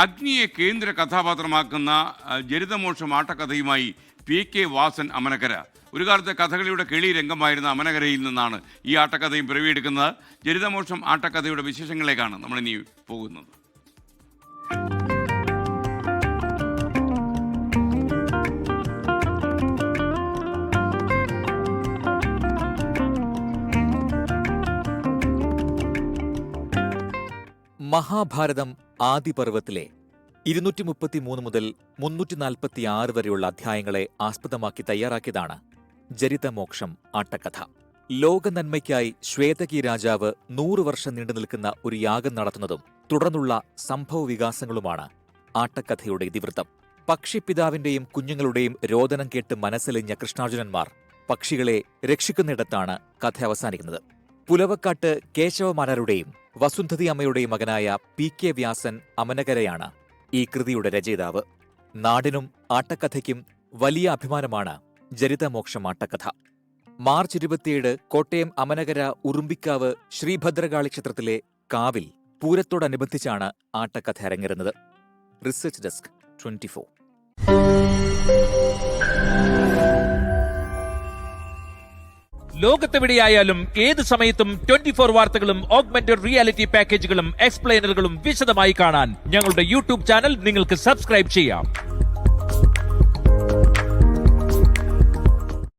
അഗ്നിയെ കേന്ദ്ര കഥാപാത്രമാക്കുന്ന ജരിതമോക്ഷം ആട്ടക്കഥയുമായി PK വാസൻ അമനകര. ഒരു കാലത്തെ കഥകളിയുടെ കിളി രംഗമായിരുന്ന അമനകരയിൽ നിന്നാണ് ഈ ആട്ടക്കഥയും പിറവിയെടുക്കുന്നത്. ജരിതമോക്ഷം ആട്ടക്കഥയുടെ വിശേഷങ്ങളിലേക്കാണ് നമ്മളിനി പോകുന്നത്. മഹാഭാരതം ആദിപർവത്തിലെ 233 മുതൽ 346 വരെയുള്ള അധ്യായങ്ങളെ ആസ്പദമാക്കി തയ്യാറാക്കിയതാണ് ജരിതമോക്ഷം ആട്ടക്കഥ. ലോകനന്മയ്ക്കായി ശ്വേതകി രാജാവ് 100 വർഷം നീണ്ടുനിൽക്കുന്ന ഒരു യാഗം നടത്തുന്നതും തുടർന്നുള്ള സംഭവവികാസങ്ങളുമാണ് ആട്ടക്കഥയുടെ ഇതിവൃത്തം. പക്ഷിപിതാവിന്റെയും കുഞ്ഞുങ്ങളുടെയും രോദനം കേട്ട് മനസ്സലിഞ്ഞ കൃഷ്ണാർജുനന്മാർ പക്ഷികളെ രക്ഷിക്കുന്നിടത്താണ് കഥ അവസാനിക്കുന്നത്. പുലവക്കാട്ട് കേശവമാരാരുടെയും വസുന്ധതി അമ്മയുടെയും മകനായ PK വ്യാസൻ അമനകരയാണ് ഈ കൃതിയുടെ രചയിതാവ്. നാടിനും ആട്ടക്കഥയ്ക്കും വലിയ അഭിമാനമാണ് ജരിതമോക്ഷം ആട്ടക്കഥ. മാർച്ച് 27 കോട്ടയം അമനകര ഉറുമ്പിക്കാവ് ശ്രീഭദ്രകാളി ക്ഷേത്രത്തിലെ കാവിൽ പൂരത്തോടനുബന്ധിച്ചാണ് ആട്ടക്കഥ അരങ്ങേറുന്നത്. Research desk 24. ലോകത്തെവിടെയായാലും ഏത് സമയത്തും 24 വാർത്തകളും ഓഗ്മെന്റഡ് റിയാലിറ്റി പാക്കേജുകളും എക്സ്പ്ലെയിനറുകളും വിശദമായി കാണാൻ ഞങ്ങളുടെ യൂട്യൂബ് ചാനൽ നിങ്ങൾക്ക് സബ്സ്ക്രൈബ് ചെയ്യാം.